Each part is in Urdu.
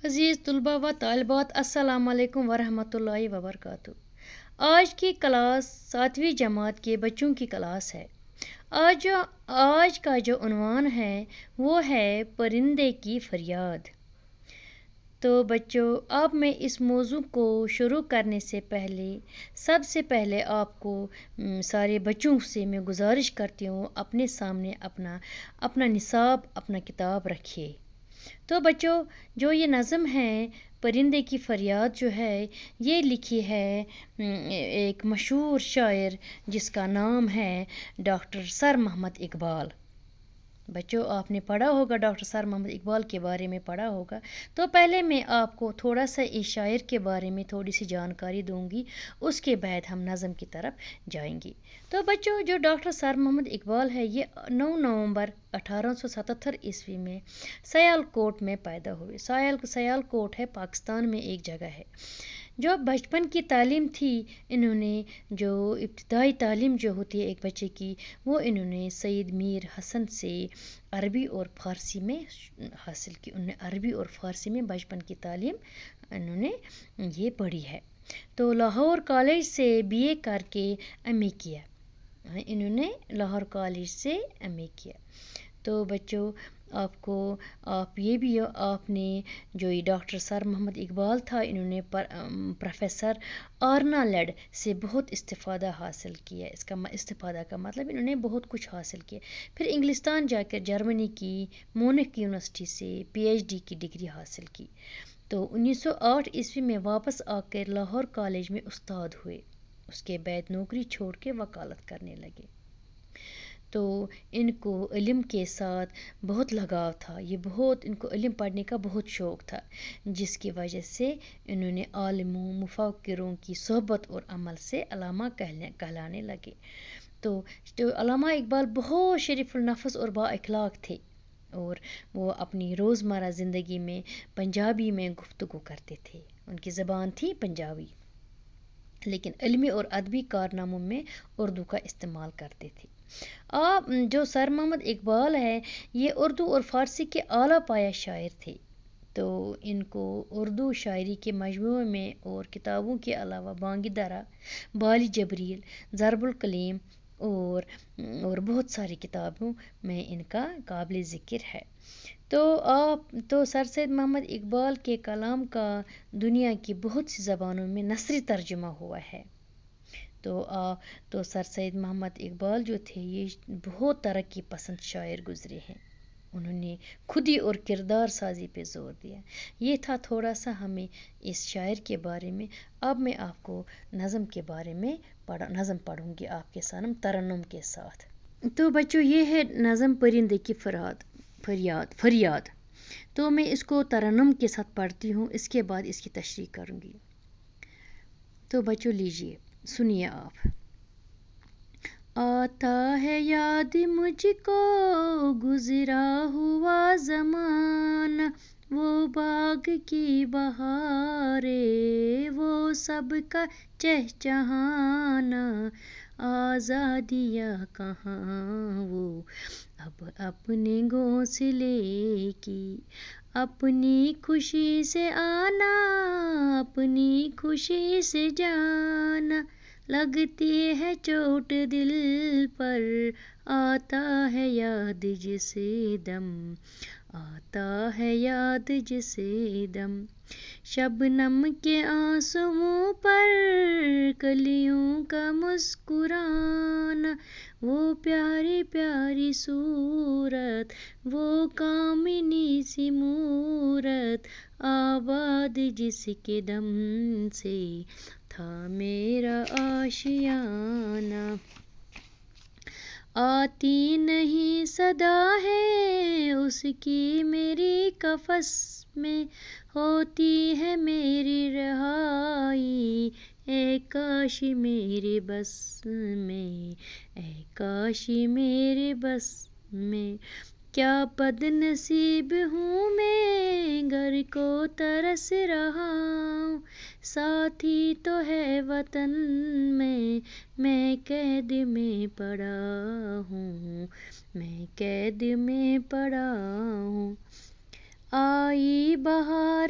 عزیز طلباء و طالبات السلام علیکم ورحمۃ اللہ وبرکاتہ۔ آج کی کلاس 7ویں جماعت کے بچوں کی کلاس ہے۔ آج کا جو عنوان ہے وہ ہے پرندے کی فریاد۔ تو بچوں، اب میں اس موضوع کو شروع کرنے سے پہلے سب سے پہلے آپ کو سارے بچوں سے میں گزارش کرتی ہوں اپنے سامنے اپنا نصاب اپنا کتاب رکھیے۔ تو بچوں، جو یہ نظم ہے پرندے کی فریاد جو ہے یہ لکھی ہے ایک مشہور شاعر جس کا نام ہے ڈاکٹر سر محمد اقبال۔ بچوں، آپ نے پڑھا ہوگا ڈاکٹر سر محمد اقبال کے بارے میں پڑھا ہوگا۔ تو پہلے میں آپ کو تھوڑا سا اس شاعر کے بارے میں تھوڑی سی جانکاری دوں گی، اس کے بعد ہم نظم کی طرف جائیں گے۔ تو بچوں، جو ڈاکٹر سر محمد اقبال ہے یہ 9 نومبر 1877 عیسوی میں سیال کوٹ میں پیدا ہوئے۔ سیال کوٹ ہے پاکستان میں ایک جگہ ہے۔ جو بچپن کی تعلیم تھی انہوں نے، جو ابتدائی تعلیم جو ہوتی ہے ایک بچے کی، وہ انہوں نے سید میر حسن سے عربی اور فارسی میں حاصل کی۔ انہوں نے عربی اور فارسی میں بچپن کی تعلیم انہوں نے یہ پڑھی ہے۔ تو لاہور کالج سے BA کر کے MA کیا۔ انہوں نے لاہور کالج سے MA کیا۔ تو بچوں، آپ نے جو یہ ڈاکٹر سر محمد اقبال تھا انہوں نے پروفیسر آرنالڈ سے بہت استفادہ حاصل کیا۔ اس کا استفادہ کا مطلب انہوں نے بہت کچھ حاصل کیا۔ پھر انگلستان جا کر جرمنی کی مونک یونیورسٹی سے PhD کی ڈگری حاصل کی۔ تو 1908 عیسوی میں واپس آ کر لاہور کالج میں استاد ہوئے۔ اس کے بعد نوکری چھوڑ کے وکالت کرنے لگے۔ تو ان کو علم کے ساتھ بہت لگاؤ تھا، ان کو علم پڑھنے کا بہت شوق تھا، جس کی وجہ سے انہوں نے عالموں مفکروں کی صحبت اور عمل سے علامہ کہلانے لگے۔ تو علامہ اقبال بہت شریف النفس اور با اخلاق تھے، اور وہ اپنی روزمرہ زندگی میں پنجابی میں گفتگو کرتے تھے۔ ان کی زبان تھی پنجابی، لیکن علمی اور ادبی کارناموں میں اردو کا استعمال کرتے تھے۔ جو سر محمد اقبال ہے یہ اردو اور فارسی کے اعلیٰ پایہ شاعر تھے۔ تو ان کو اردو شاعری کے مجموعے میں اور کتابوں کے علاوہ بانگ درا، بال جبریل، ضرب الکلیم اور بہت ساری کتابوں میں ان کا قابل ذکر ہے۔ تو سر سید محمد اقبال کے کلام کا دنیا کی بہت سی زبانوں میں نثری ترجمہ ہوا ہے۔ تو سر سید محمد اقبال جو تھے یہ بہت ترقی پسند شاعر گزرے ہیں۔ انہوں نے خودی اور کردار سازی پہ زور دیا۔ یہ تھا تھوڑا سا ہمیں اس شاعر کے بارے میں۔ اب میں آپ کو نظم کے بارے میں نظم پڑھوں گی آپ کے سامنے ترنم کے ساتھ۔ تو بچوں، یہ ہے نظم پرندے کی فریاد۔ تو میں اس کو ترنم کے ساتھ پڑھتی ہوں، اس کے بعد اس کی تشریح کروں گی۔ تو بچوں لیجئے، سنیے آپ۔ آتا ہے یاد مجھ کو گزرا ہوا زمانہ، وہ باغ کی بہاریں، وہ سب کا چہچہانا، آزادیاں کہاں وہ اب اپنے گھونسلے کی، اپنی خوشی سے آنا، اپنی خوشی سے جانا، لگتی ہے چوٹ دل پر، آتا ہے یاد جسے دم، آتا ہے یاد جسے دم، شبنم کے آنسوؤں پر کلیوں کا مسکرانا، وہ پیاری پیاری صورت، وہ کامنی سی مورت، آباد جس کے دم سے تھا میرا آشیانہ، آتی نہیں صدا ہے اس کی میری قفس میں، ہوتی ہے میری رہائی، اے کاش میرے بس میں، اے کاش میرے بس میں، کیا بد نصیب ہوں میں گھر کو ترس رہا ہوں، ساتھی تو ہے وطن میں قید میں پڑا ہوں، میں قید میں پڑا ہوں، آئی بہار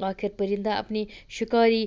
آخر پرندہ اپنی شکاری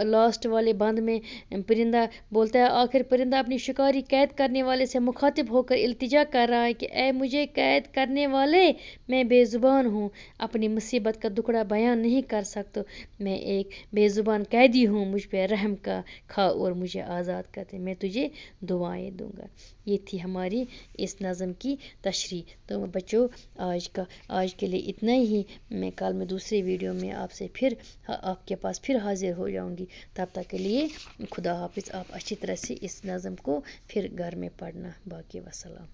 لاسٹ والے بند میں پرندہ بولتا ہے، آخر پرندہ اپنی شکاری قید کرنے والے سے مخاطب ہو کر التجا کر رہا ہے کہ اے مجھے قید کرنے والے، میں بے زبان ہوں، اپنی مصیبت کا دکڑا بیان نہیں کر سکتا، میں ایک بے زبان قیدی ہوں، مجھ پہ رحم کا کھا اور مجھے آزاد کر دے، میں تجھے دعائیں دوں گا۔ یہ تھی ہماری اس نظم کی تشریح۔ تو بچوں آج کے لیے اتنا ہی، میں کل میں دوسرے ویڈیو میں آپ کے پاس پھر حاضر ہو جاؤں گی۔ تب تک کے لیے خدا حافظ۔ آپ اچھی طرح سے اس نظم کو پھر گھر میں پڑھنا۔ باقی وسلام۔